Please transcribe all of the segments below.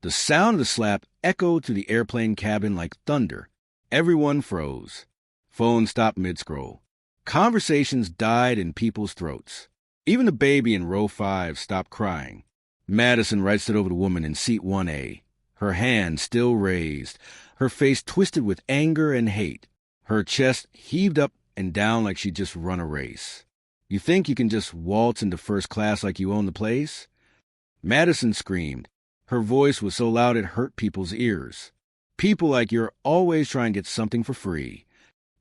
The sound of the slap echoed through the airplane cabin like thunder. Everyone froze. Phones stopped mid-scroll. Conversations died in people's throats. Even the baby in row 5 stopped crying. Madison right over the woman in seat 1A, her hand still raised, her face twisted with anger and hate. Her chest heaved up and down like she'd just run a race. You think you can just waltz into first class like you own the place? Madison screamed. Her voice was so loud it hurt people's ears. People like you're always trying to get something for free.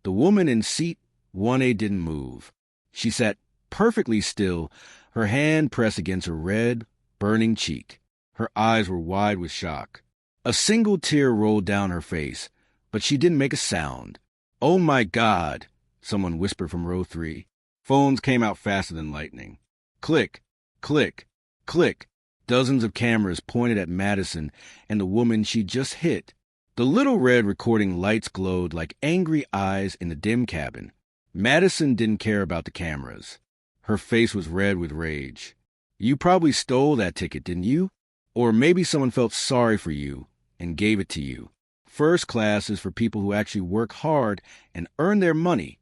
The woman in seat 1A didn't move. She sat perfectly still, her hand pressed against her red, burning cheek. Her eyes were wide with shock. A single tear rolled down her face, but she didn't make a sound. "Oh my God," someone whispered from row 3. Phones came out faster than lightning. Click, click, click. Dozens of cameras pointed at Madison and the woman she just hit. The little red recording lights glowed like angry eyes in the dim cabin. Madison didn't care about the cameras. Her face was red with rage. You probably stole that ticket, didn't you? Or maybe someone felt sorry for you and gave it to you. First class is for people who actually work hard and earn their money.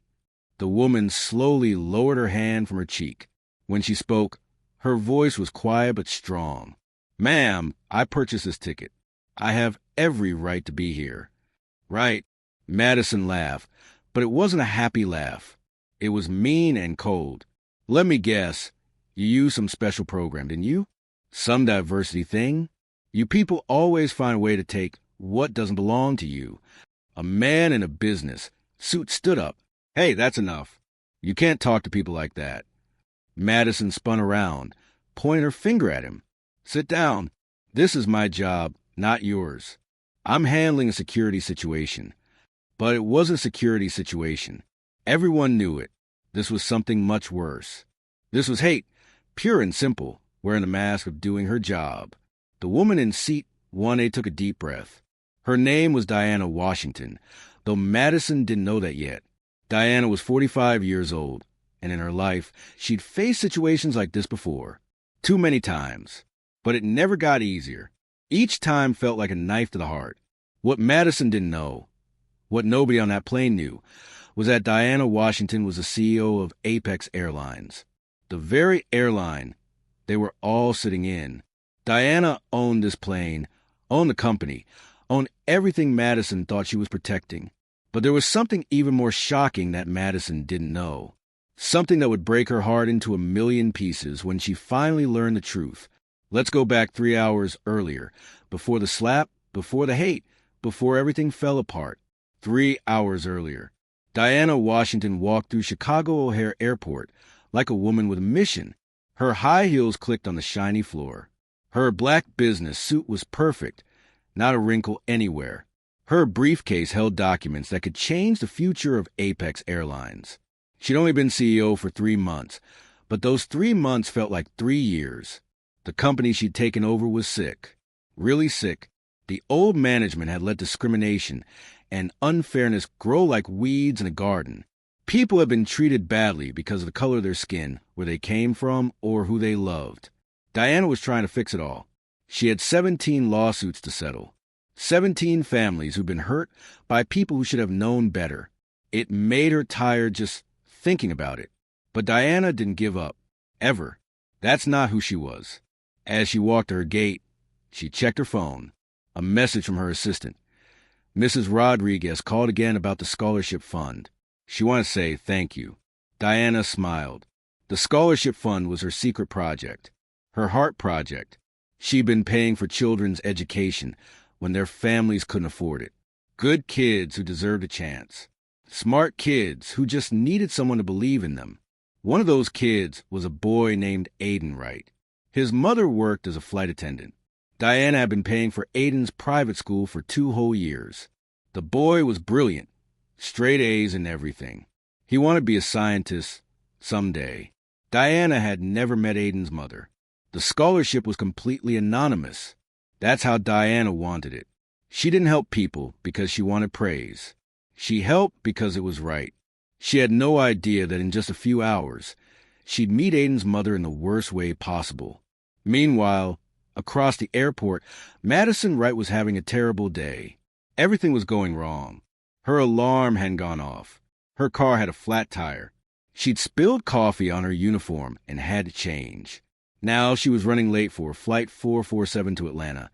The woman slowly lowered her hand from her cheek. When she spoke, her voice was quiet but strong. "Ma'am, I purchased this ticket. I have every right to be here." "Right." Madison laughed, but it wasn't a happy laugh. It was mean and cold. "Let me guess. You used some special program, didn't you? Some diversity thing? You people always find a way to take what doesn't belong to you." A man in a business suit stood up. "Hey, that's enough. You can't talk to people like that." Madison spun around, pointing her finger at him. "Sit down. This is my job, not yours. I'm handling a security situation." But it wasn't a security situation. Everyone knew it. This was something much worse. This was hate, pure and simple, wearing the mask of doing her job. The woman in seat 1A took a deep breath. Her name was Diana Washington, though Madison didn't know that yet. Diana was 45 years old, and in her life, she'd faced situations like this before. Too many times. But it never got easier. Each time felt like a knife to the heart. What Madison didn't know, what nobody on that plane knew, was that Diana Washington was the CEO of Apex Airlines. The very airline they were all sitting in. Diana owned this plane, owned the company, owned everything Madison thought she was protecting. But there was something even more shocking that Madison didn't know. Something that would break her heart into a million pieces when she finally learned the truth. Let's go back 3 hours earlier, before the slap, before the hate, before everything fell apart. 3 hours earlier. Diana Washington walked through Chicago O'Hare Airport like a woman with a mission. Her high heels clicked on the shiny floor. Her black business suit was perfect, not a wrinkle anywhere. Her briefcase held documents that could change the future of Apex Airlines. She'd only been CEO for 3 months, but those 3 months felt like 3 years. The company she'd taken over was sick, really sick. The old management had let discrimination and unfairness grow like weeds in a garden. People had been treated badly because of the color of their skin, where they came from, or who they loved. Diana was trying to fix it all. She had 17 lawsuits to settle. 17 families who'd been hurt by people who should have known better. It made her tired just thinking about it. But Diana didn't give up. Ever. That's not who she was. As she walked to her gate, she checked her phone. A message from her assistant. Mrs. Rodriguez called again about the scholarship fund. She wanted to say thank you. Diana smiled. The scholarship fund was her secret project. Her heart project. She'd been paying for children's education when their families couldn't afford it. Good kids who deserved a chance. Smart kids who just needed someone to believe in them. One of those kids was a boy named Aiden Wright. His mother worked as a flight attendant. Diana had been paying for Aiden's private school for 2 whole years. The boy was brilliant, straight A's in everything. He wanted to be a scientist someday. Diana had never met Aiden's mother. The scholarship was completely anonymous. That's how Diana wanted it. She didn't help people because she wanted praise. She helped because it was right. She had no idea that in just a few hours, she'd meet Aiden's mother in the worst way possible. Meanwhile, Across the airport, Madison Wright was having a terrible day. Everything was going wrong. Her alarm hadn't gone off. Her car had a flat tire. She'd spilled coffee on her uniform and had to change. Now she was running late for Flight 447 to Atlanta,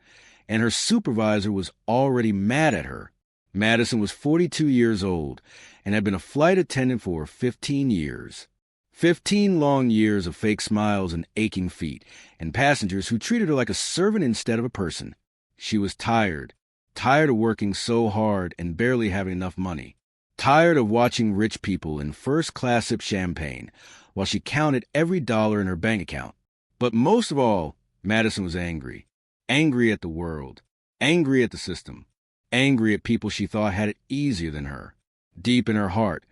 and her supervisor was already mad at her. Madison was 42 years old and had been a flight attendant for 15 years. 15 long years of fake smiles and aching feet, and passengers who treated her like a servant instead of a person. She was tired of working so hard and barely having enough money. Tired of watching rich people in first class sip champagne while she counted every dollar in her bank account. But most of all, Madison was angry. Angry at the world. Angry at the system. Angry at people she thought had it easier than her. Deep in her heart,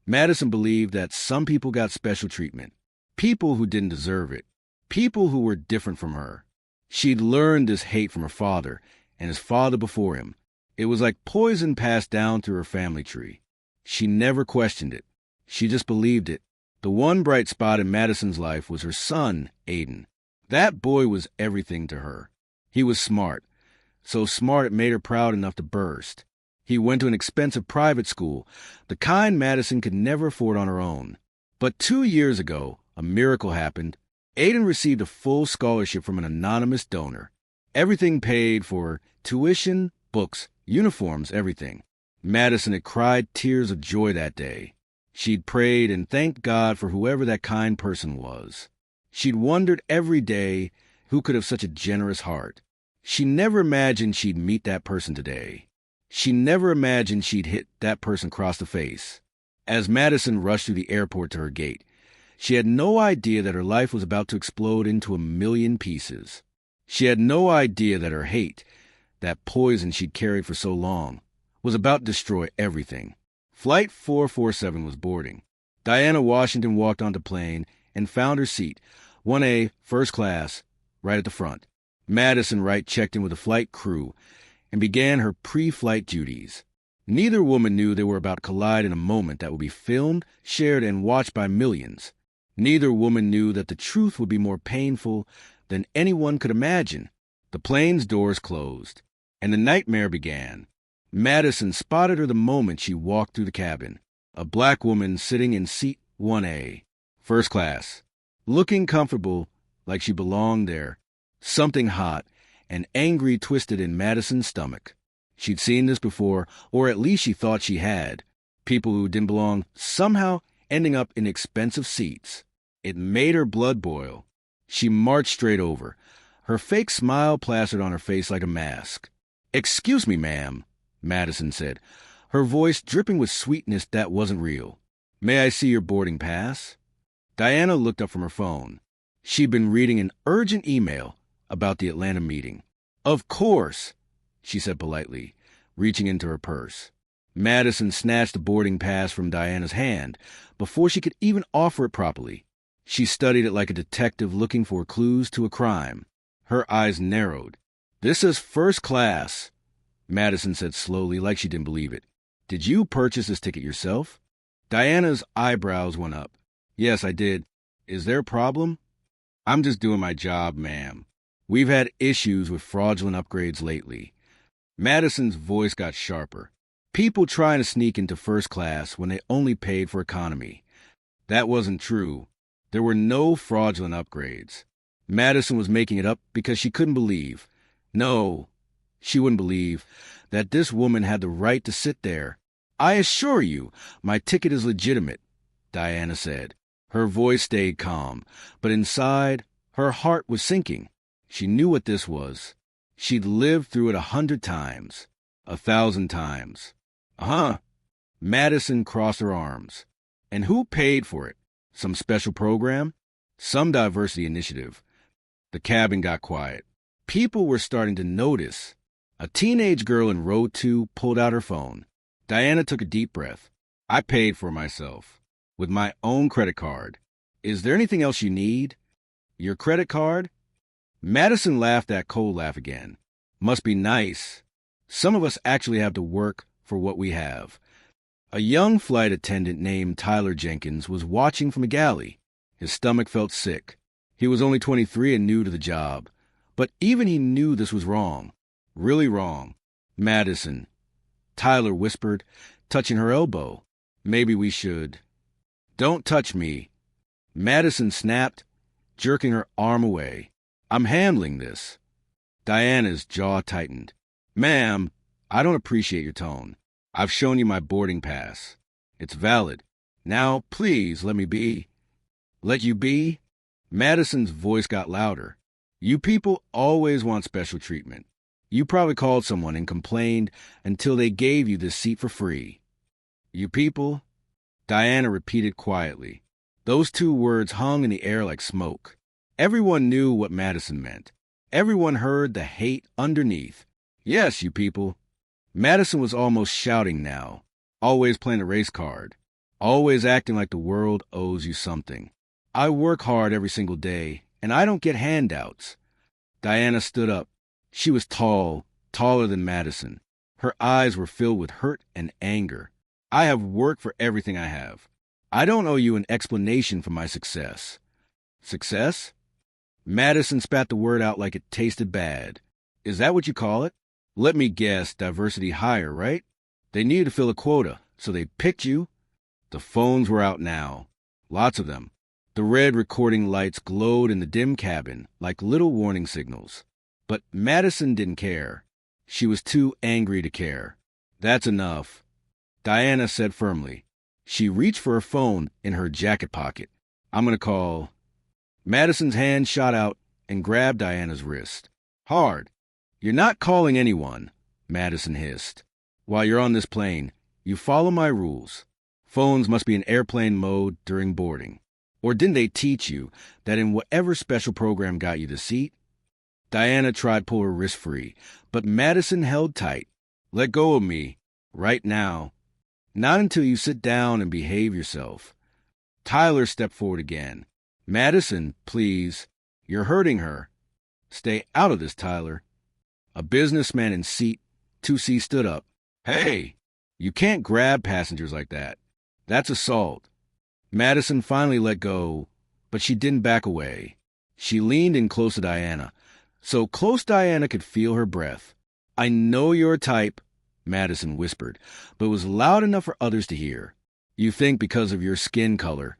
Madison believed that some people got special treatment. People who didn't deserve it. People who were different from her. She'd learned this hate from her father and his father before him. It was like poison passed down through her family tree. She never questioned it. She just believed it. The one bright spot in Madison's life was her son, Aiden. That boy was everything to her. He was smart. So smart it made her proud enough to burst. He went to an expensive private school, the kind Madison could never afford on her own. But 2 years ago, a miracle happened. Aiden received a full scholarship from an anonymous donor. Everything paid for tuition, books, uniforms, everything. Madison had cried tears of joy that day. She'd prayed and thanked God for whoever that kind person was. She'd wondered every day who could have such a generous heart. She never imagined she'd meet that person today. She never imagined she'd hit that person across the face. As Madison rushed through the airport to her gate, she had no idea that her life was about to explode into a million pieces. She had no idea that her hate, that poison she'd carried for so long, was about to destroy everything. Flight 447 was boarding. Diana Washington walked onto the plane and found her seat, 1A, first class, right at the front. Madison Wright checked in with the flight crew and began her pre-flight duties. Neither woman knew they were about to collide in a moment that would be filmed, shared, and watched by millions. Neither woman knew that the truth would be more painful than anyone could imagine. The plane's doors closed, and the nightmare began. Madison spotted her the moment she walked through the cabin. A black woman sitting in seat 1A, first class, looking comfortable like she belonged there. Something hot and angry twisted in Madison's stomach. She'd seen this before, or at least she thought she had. People who didn't belong somehow ending up in expensive seats. It made her blood boil. She marched straight over, her fake smile plastered on her face like a mask. "Excuse me, ma'am," Madison said, her voice dripping with sweetness that wasn't real. "May I see your boarding pass?" Diana looked up from her phone. She'd been reading an urgent email about the Atlanta meeting. "Of course," she said politely, reaching into her purse. Madison snatched the boarding pass from Diana's hand before she could even offer it properly. She studied it like a detective looking for clues to a crime. Her eyes narrowed. "This is first class," Madison said slowly, like she didn't believe it. "Did you purchase this ticket yourself?" Diana's eyebrows went up. "Yes, I did. Is there a problem?" "I'm just doing my job, ma'am. We've had issues with fraudulent upgrades lately." Madison's voice got sharper. People trying to sneak into first class when they only paid for economy. That wasn't true. There were no fraudulent upgrades. Madison was making it up because she couldn't believe. No, she wouldn't believe that this woman had the right to sit there. "I assure you, my ticket is legitimate," Diana said. Her voice stayed calm, but inside, her heart was sinking. She knew what this was. She'd lived through it 100 times, 1,000 times. "Uh-huh." Madison crossed her arms. "And who paid for it? Some special program? Some diversity initiative?" The cabin got quiet. People were starting to notice. A teenage girl in row 2 pulled out her phone. Diana took a deep breath. "I paid for myself. With my own credit card. Is there anything else you need?" "Your credit card?" Madison laughed that cold laugh again. "Must be nice. Some of us actually have to work for what we have." A young flight attendant named Tyler Jenkins was watching from a galley. His stomach felt sick. He was only 23 and new to the job, But even he knew this was wrong. Really wrong. Madison, Tyler whispered, touching her elbow. Maybe we should. Don't touch me. Madison snapped, jerking her arm away. I'm handling this. Diana's jaw tightened. Ma'am, I don't appreciate your tone. I've shown you my boarding pass. It's valid. Now, please, let me be. Let you be? Madison's voice got louder. You people always want special treatment. You probably called someone and complained until they gave you this seat for free. You people? Diana repeated quietly. Those two words hung in the air like smoke. Everyone knew what Madison meant. Everyone heard the hate underneath. Yes, you people. Madison was almost shouting now, always playing a race card, always acting like the world owes you something. I work hard every single day, and I don't get handouts. Diana stood up. She was tall, taller than Madison. Her eyes were filled with hurt and anger. I have worked for everything I have. I don't owe you an explanation for my success. Success? Madison spat the word out like it tasted bad. Is that what you call it? Let me guess, diversity hire, right? They needed to fill a quota, so they picked you. The phones were out now. Lots of them. The red recording lights glowed in the dim cabin like little warning signals. But Madison didn't care. She was too angry to care. That's enough, Diana said firmly. She reached for her phone in her jacket pocket. I'm going to call. Madison's hand shot out and grabbed Diana's wrist. Hard. You're not calling anyone, Madison hissed. While you're on this plane, you follow my rules. Phones must be in airplane mode during boarding. Or didn't they teach you that in whatever special program got you the seat? Diana tried to pull her wrist free, but Madison held tight. Let go of me. Right now. Not until you sit down and behave yourself. Tyler stepped forward again. Madison, please. You're hurting her. Stay out of this, Tyler. A businessman in seat 2C stood up. Hey, you can't grab passengers like that. That's assault. Madison finally let go, but she didn't back away. She leaned in close to Diana, so close Diana could feel her breath. I know you're a type, Madison whispered, but it was loud enough for others to hear. You think because of your skin color,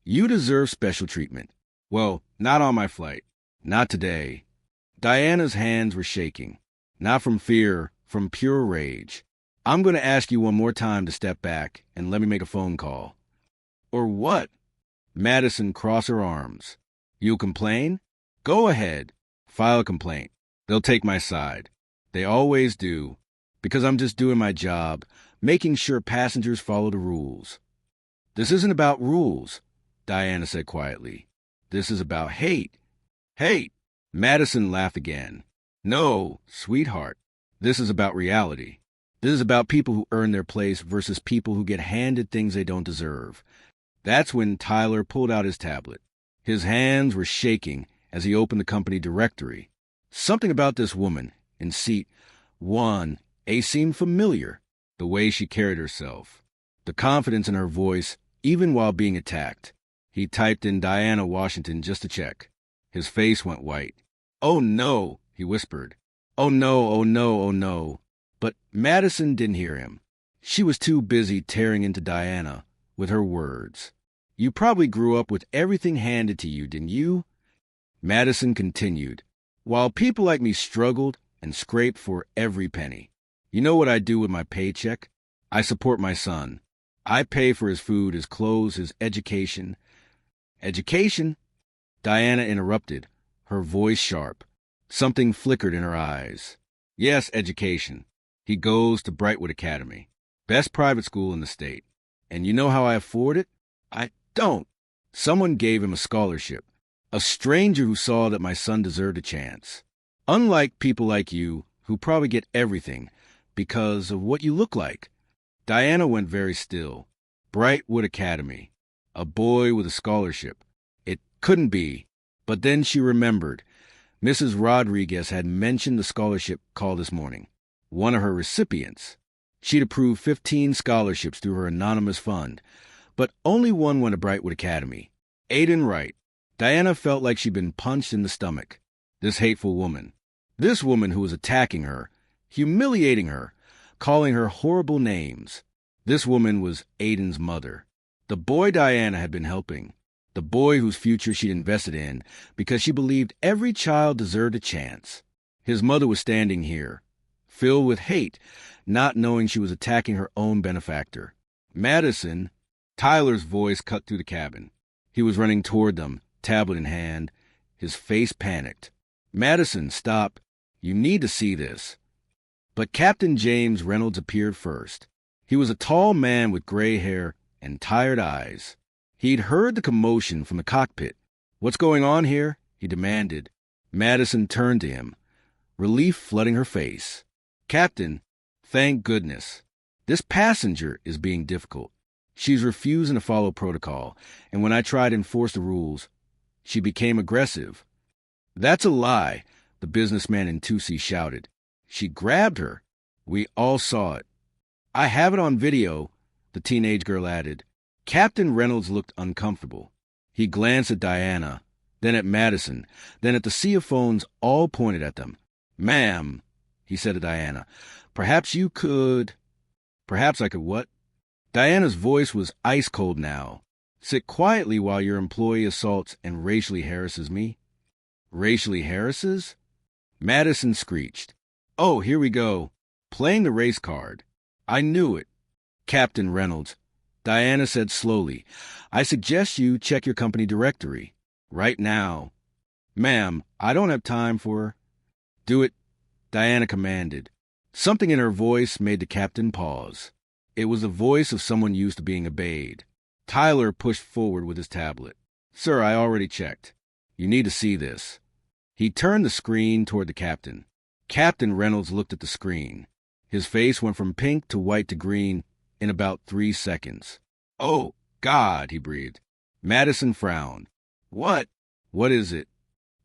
you deserve special treatment. Well, not on my flight. Not today. Diana's hands were shaking. Not from fear, from pure rage. I'm going to ask you one more time to step back and let me make a phone call. Or what? Madison crossed her arms. You'll complain? Go ahead. File a complaint. They'll take my side. They always do. Because I'm just doing my job, making sure passengers follow the rules. This isn't about rules, Diana said quietly. This is about hate. Hate! Madison laughed again. No, sweetheart. This is about reality. This is about people who earn their place versus people who get handed things they don't deserve. That's when Tyler pulled out his tablet. His hands were shaking as he opened the company directory. Something about this woman in seat 1A seemed familiar. The way she carried herself. The confidence in her voice, even while being attacked. He typed in Diana Washington just to check. His face went white. Oh no, he whispered. Oh no, oh no, oh no. But Madison didn't hear him. She was too busy tearing into Diana with her words. You probably grew up with everything handed to you, didn't you? Madison continued. While people like me struggled and scraped for every penny. You know what I do with my paycheck? I support my son. I pay for his food, his clothes, his education. Education? Diana interrupted, her voice sharp. Something flickered in her eyes. Yes, education. He goes to Brightwood Academy. Best private school in the state. And you know how I afford it? I don't. Someone gave him a scholarship. A stranger who saw that my son deserved a chance. Unlike people like you, who probably get everything because of what you look like. Diana went very still. Brightwood Academy. A boy with a scholarship. It couldn't be. But then she remembered. Mrs. Rodriguez had mentioned the scholarship call this morning. One of her recipients. She'd approved 15 scholarships through her anonymous fund, but only one went to Brightwood Academy. Aiden Wright. Diana felt like she'd been punched in the stomach. This hateful woman. This woman who was attacking her, humiliating her, calling her horrible names. This woman was Aiden's mother. The boy Diana had been helping. The boy whose future she'd invested in because she believed every child deserved a chance. His mother was standing here, filled with hate, not knowing she was attacking her own benefactor. Madison, Tyler's voice cut through the cabin. He was running toward them, tablet in hand, his face panicked. Madison, stop. You need to see this. But Captain James Reynolds appeared first. He was a tall man with gray hair and tired eyes. He'd heard the commotion from the cockpit. What's going on here? He demanded. Madison turned to him, relief flooding her face. Captain, thank goodness. This passenger is being difficult. She's refusing to follow protocol, and when I tried to enforce the rules, she became aggressive. That's a lie, the businessman in 2C shouted. She grabbed her. We all saw it. I have it on video, the teenage girl added. Captain Reynolds looked uncomfortable. He glanced at Diana, then at Madison, then at the sea of phones all pointed at them. Ma'am, he said to Diana, perhaps you could... Perhaps I could what? Diana's voice was ice cold now. Sit quietly while your employee assaults and racially harasses me. Racially harasses? Madison screeched. Oh, here we go. Playing the race card. I knew it. Captain Reynolds. Diana said slowly, I suggest you check your company directory. Right now. Ma'am, I don't have time for... Do it, Diana commanded. Something in her voice made the captain pause. It was the voice of someone used to being obeyed. Tyler pushed forward with his tablet. Sir, I already checked. You need to see this. He turned the screen toward the captain. Captain Reynolds looked at the screen. His face went from pink to white to green in about 3 seconds. Oh, God, he breathed. Madison frowned. What? What is it?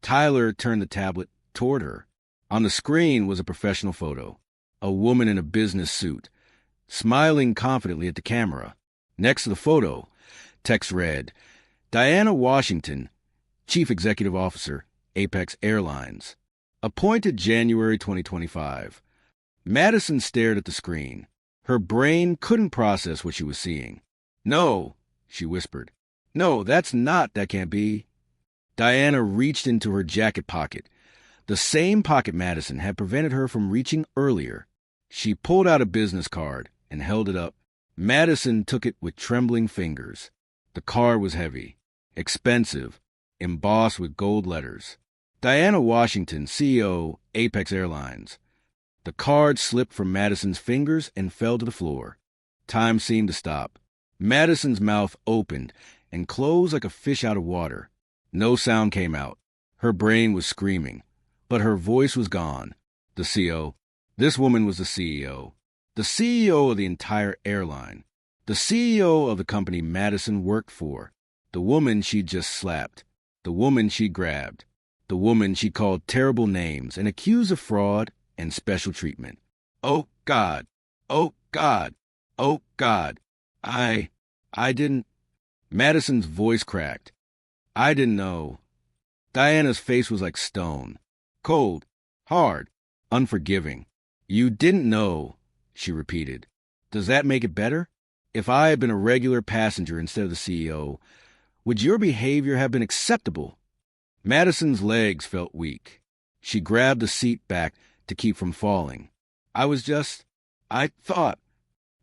Tyler turned the tablet toward her. On the screen was a professional photo. A woman in a business suit, smiling confidently at the camera. Next to the photo, text read, Diana Washington, Chief Executive Officer, Apex Airlines. Appointed January 2025. Madison stared at the screen. Her brain couldn't process what she was seeing. No, she whispered. No, that can't be. Diana reached into her jacket pocket, the same pocket Madison had prevented her from reaching earlier. She pulled out a business card and held it up. Madison took it with trembling fingers. The card was heavy, expensive, embossed with gold letters. Diana Washington, CEO, Apex Airlines. The card slipped from Madison's fingers and fell to the floor. Time seemed to stop. Madison's mouth opened and closed like a fish out of water. No sound came out. Her brain was screaming, but her voice was gone. The CEO. This woman was the CEO. The CEO of the entire airline. The CEO of the company Madison worked for. The woman she'd just slapped. The woman she grabbed. The woman she called terrible names and accused of fraud and special treatment. Oh, God. Oh, God. Oh, God. I didn't... Madison's voice cracked. I didn't know. Diana's face was like stone. Cold, hard, unforgiving. You didn't know, she repeated. Does that make it better? If I had been a regular passenger instead of the CEO, would your behavior have been acceptable? Madison's legs felt weak. She grabbed the seat back to keep from falling. I thought...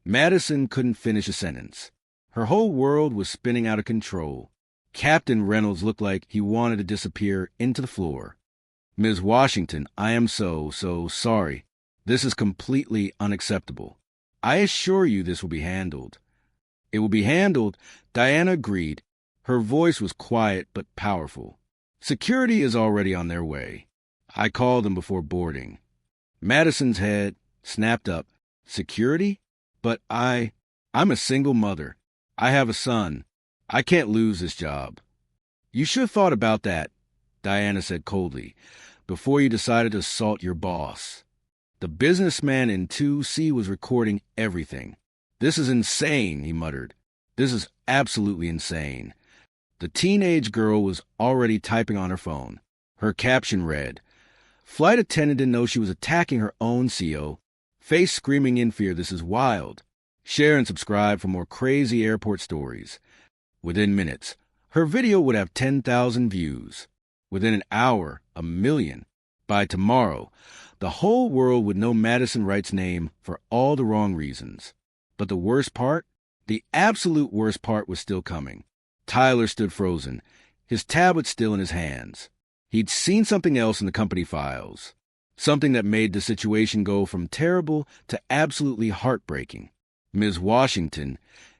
Madison couldn't finish a sentence. Her whole world was spinning out of control. Captain Reynolds looked like he wanted to disappear into the floor. Ms. Washington, I am so sorry. This is completely unacceptable. I assure you this will be handled. It will be handled, Diana agreed. Her voice was quiet but powerful. Security is already on their way. I called them before boarding. Madison's head snapped up. Security? But I'm a single mother. I have a son. I can't lose this job. You should have thought about that, Diana said coldly, before you decided to assault your boss. The businessman in 2C was recording everything. This is insane, he muttered. This is absolutely insane. The teenage girl was already typing on her phone. Her caption read, Flight attendant didn't know she was attacking her own CO. Face screaming in fear, "This is wild." Share and subscribe for more crazy airport stories. Within minutes, her video would have 10,000 views. Within an hour, 1,000,000. By tomorrow, the whole world would know Madison Wright's name for all the wrong reasons. But the worst part? The absolute worst part was still coming. Tyler stood frozen, his tablet still in his hands. He'd seen something else in the company files. Something that made the situation go from terrible to absolutely heartbreaking. "Ms. Washington,"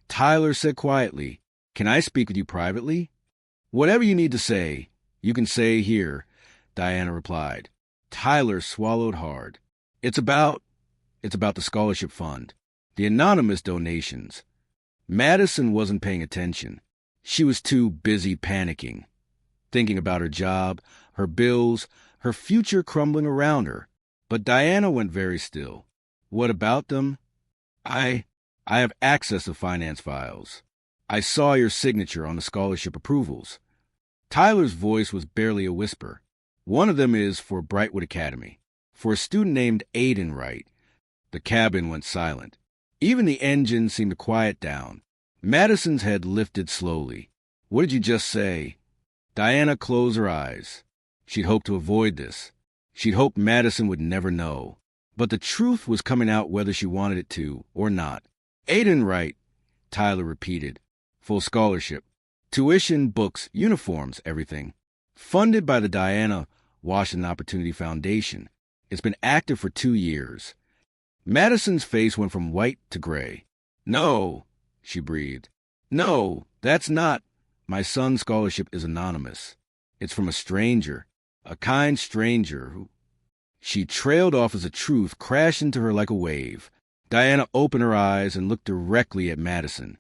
Tyler said quietly, "can I speak with you privately?" "Whatever you need to say, you can say here," Diana replied. Tyler swallowed hard. It's about the scholarship fund, the anonymous donations." Madison wasn't paying attention. She was too busy panicking, thinking about her job, her bills, her future crumbling around her. But Diana went very still. "What about them?" I have access to finance files. I saw your signature on the scholarship approvals." Tyler's voice was barely a whisper. "One of them is for Brightwood Academy, for a student named Aiden Wright." The cabin went silent. Even the engine seemed to quiet down. Madison's head lifted slowly. "What did you just say?" Diana closed her eyes. She'd hoped to avoid this. She'd hoped Madison would never know. But the truth was coming out whether she wanted it to or not. "Aiden Wright," Tyler repeated. "Full scholarship. Tuition, books, uniforms, everything. Funded by the Diana Washington Opportunity Foundation. It's been active for 2 years." Madison's face went from white to gray. "No," she breathed. "No, that's not. My son's scholarship is anonymous. It's from a stranger, a kind stranger who—" She trailed off as the truth crashed into her like a wave. Diana opened her eyes and looked directly at Madison.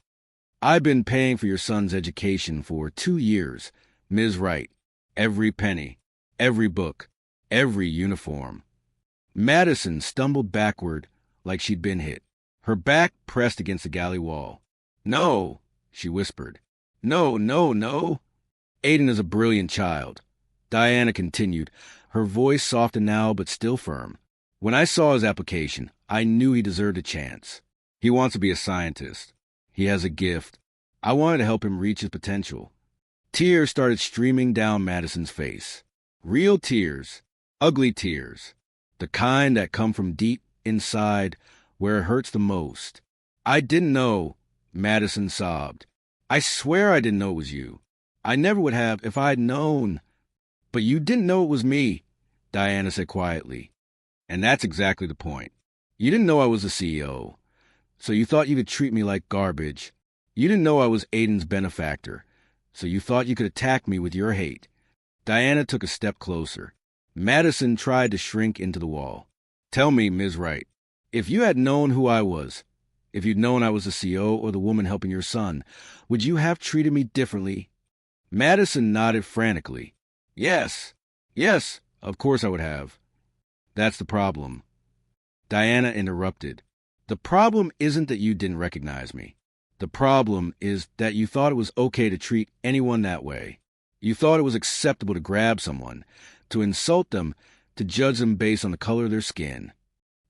"I've been paying for your son's education for 2 years, Ms. Wright. Every penny, every book, every uniform." Madison stumbled backward like she'd been hit, her back pressed against the galley wall. "No," she whispered. "No, no, no." "Aiden is a brilliant child," Diana continued, her voice softened now but still firm. "When I saw his application, I knew he deserved a chance. He wants to be a scientist. He has a gift. I wanted to help him reach his potential." Tears started streaming down Madison's face. Real tears, ugly tears, the kind that come from deep inside where it hurts the most. "I didn't know," Madison sobbed. "I swear I didn't know it was you. I never would have if I'd known." "But you didn't know it was me," Diana said quietly. "And that's exactly the point. You didn't know I was the CEO, so you thought you could treat me like garbage. You didn't know I was Aiden's benefactor, so you thought you could attack me with your hate." Diana took a step closer. Madison tried to shrink into the wall. "Tell me, Ms. Wright, if you had known who I was, if you'd known I was the CO or the woman helping your son, would you have treated me differently?" Madison nodded frantically. Yes, of course I would have." "That's the problem." Diana interrupted. "The problem isn't that you didn't recognize me. The problem is that you thought it was okay to treat anyone that way. You thought it was acceptable to grab someone, to insult them, to judge them based on the color of their skin."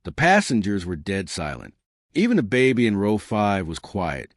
The passengers were dead silent. Even the baby in row 5 was quiet,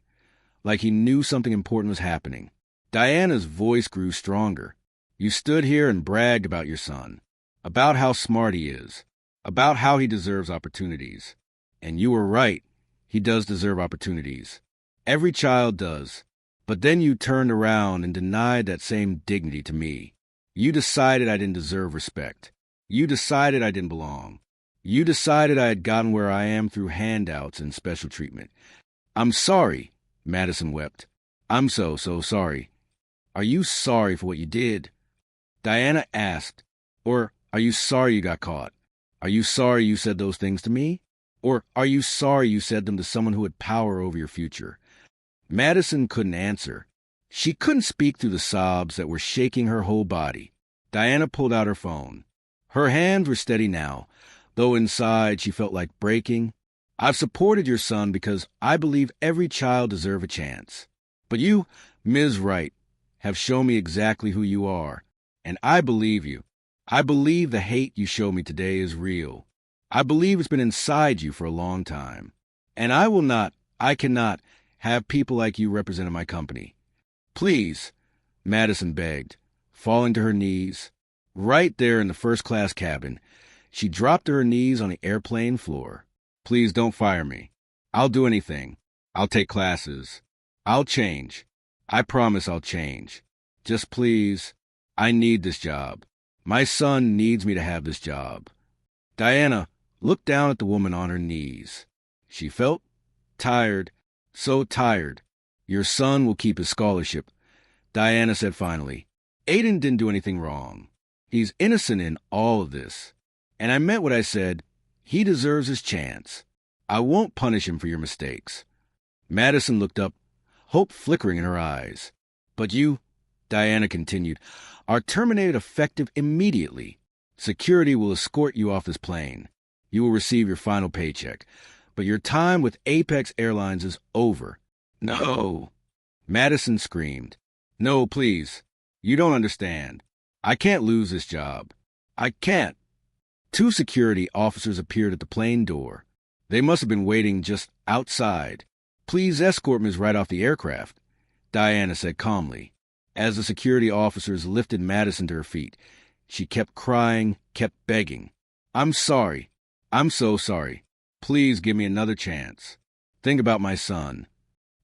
like he knew something important was happening. Diana's voice grew stronger. "You stood here and bragged about your son, about how smart he is, about how he deserves opportunities. And you were right. He does deserve opportunities. Every child does. But then you turned around and denied that same dignity to me. You decided I didn't deserve respect. You decided I didn't belong. You decided I had gotten where I am through handouts and special treatment. I'm sorry," Madison wept. "I'm so sorry." "Are you sorry for what you did?" Diana asked. "Or are you sorry you got caught? Are you sorry you said those things to me? Or are you sorry you said them to someone who had power over your future?" Madison couldn't answer. She couldn't speak through the sobs that were shaking her whole body. Diana pulled out her phone. Her hands were steady now, though inside she felt like breaking. "I've supported your son because I believe every child deserves a chance. But you, Ms. Wright, have shown me exactly who you are, and I believe you. I believe the hate you show me today is real. I believe it's been inside you for a long time. And I cannot have people like you representing my company. Please, Madison begged, falling to her knees. Right there in the first-class cabin, she dropped to her knees on the airplane floor. Please don't fire me. I'll do anything. I'll take classes. I'll change. I promise I'll change. Just please, I need this job. My son needs me to have this job. Diana looked down at the woman on her knees. She felt tired, so tired. Your son will keep his scholarship, Diana said finally. Aiden didn't do anything wrong. He's innocent in all of this. And I meant what I said. He deserves his chance. I won't punish him for your mistakes. Madison looked up, hope flickering in her eyes. But you, Diana continued, are terminated effective immediately. Security will escort you off this plane. You will receive your final paycheck. But your time with Apex Airlines is over. No. Madison screamed. No, please. You don't understand. I can't lose this job. I can't. 2 security officers appeared at the plane door. They must have been waiting just outside. Please escort Ms. right off the aircraft, Diana said calmly. As the security officers lifted Madison to her feet, she kept crying, kept begging. I'm sorry. I'm so sorry. Please give me another chance. Think about my son.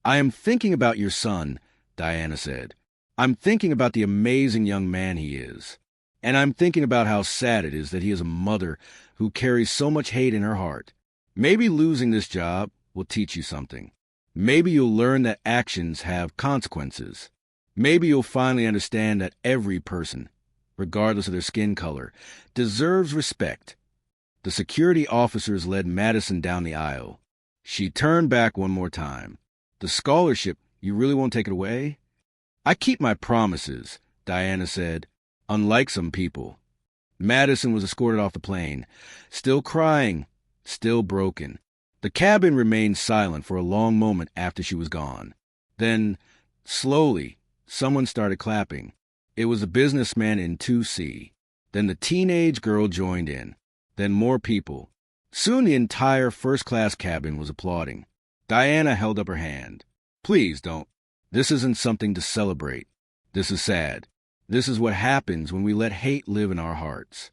I am thinking about your son, Diana said. I'm thinking about the amazing young man he is. And I'm thinking about how sad it is that he has a mother who carries so much hate in her heart. Maybe losing this job will teach you something. Maybe you'll learn that actions have consequences. Maybe you'll finally understand that every person, regardless of their skin color, deserves respect. The security officers led Madison down the aisle. She turned back one more time. The scholarship, you really won't take it away? I keep my promises, Diana said, unlike some people. Madison was escorted off the plane, still crying, still broken. The cabin remained silent for a long moment after she was gone. Then, slowly, someone started clapping. It was a businessman in 2C. Then the teenage girl joined in. Then more people. Soon the entire first-class cabin was applauding. Diana held up her hand. Please don't. This isn't something to celebrate. This is sad. This is what happens when we let hate live in our hearts.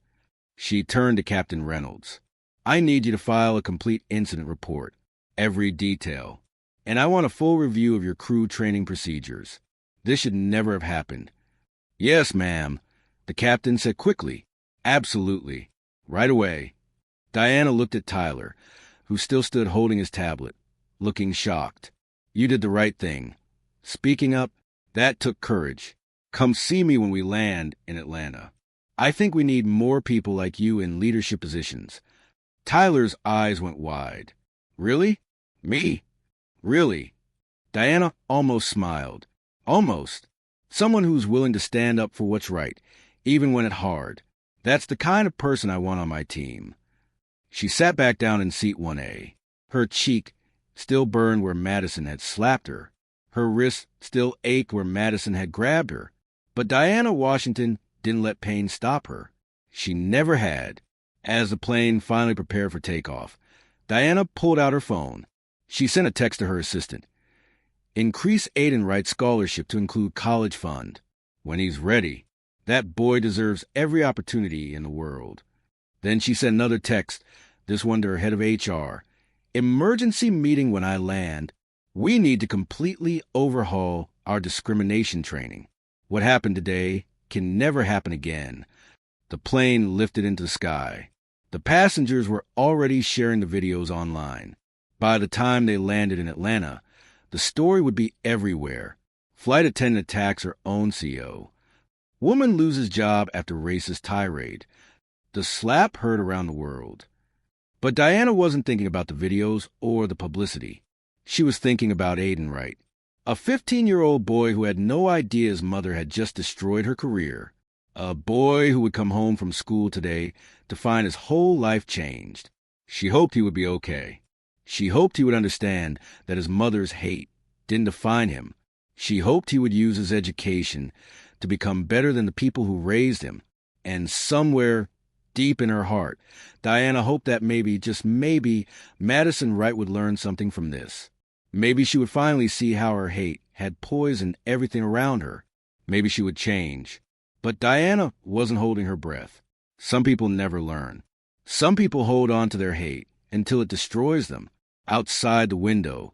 She turned to Captain Reynolds. I need you to file a complete incident report, every detail. And I want a full review of your crew training procedures. This should never have happened. Yes, ma'am, the captain said quickly. Absolutely. Right away. Diana looked at Tyler, who still stood holding his tablet, looking shocked. You did the right thing. Speaking up, that took courage. Come see me when we land in Atlanta. I think we need more people like you in leadership positions. Tyler's eyes went wide. Really? Me? Really? Diana almost smiled. Almost. Someone who's willing to stand up for what's right, even when it's hard. That's the kind of person I want on my team. She sat back down in seat 1A. Her cheek still burned where Madison had slapped her. Her wrist still ached where Madison had grabbed her. But Diana Washington didn't let pain stop her. She never had. As the plane finally prepared for takeoff, Diana pulled out her phone. She sent a text to her assistant. Increase Aiden Wright's scholarship to include college fund. When he's ready, that boy deserves every opportunity in the world. Then she sent another text, this one to her head of HR. Emergency meeting when I land. We need to completely overhaul our discrimination training. What happened today can never happen again. The plane lifted into the sky. The passengers were already sharing the videos online. By the time they landed in Atlanta, the story would be everywhere. Flight attendant attacks her own CEO. Woman loses job after racist tirade. The slap heard around the world. But Diana wasn't thinking about the videos or the publicity. She was thinking about Aiden Wright, a 15-year-old boy who had no idea his mother had just destroyed her career. A boy who would come home from school today to find his whole life changed. She hoped he would be okay. She hoped he would understand that his mother's hate didn't define him. She hoped he would use his education to become better than the people who raised him. And somewhere deep in her heart, Diana hoped that maybe, just maybe, Madison Wright would learn something from this. Maybe she would finally see how her hate had poisoned everything around her. Maybe she would change. But Diana wasn't holding her breath. Some people never learn. Some people hold on to their hate until it destroys them. Outside the window,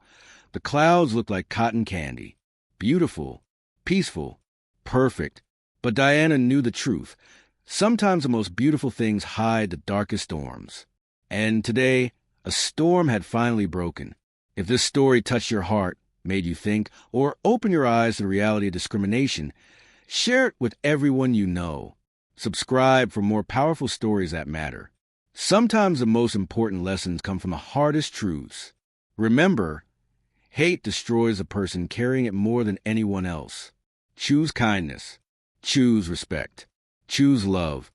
the clouds looked like cotton candy. Beautiful, peaceful, perfect. But Diana knew the truth. Sometimes the most beautiful things hide the darkest storms. And today, a storm had finally broken. If this story touched your heart, made you think, or opened your eyes to the reality of discrimination, share it with everyone you know. Subscribe for more powerful stories that matter. Sometimes the most important lessons come from the hardest truths. Remember, hate destroys a person carrying it more than anyone else. Choose kindness. Choose respect. Choose love.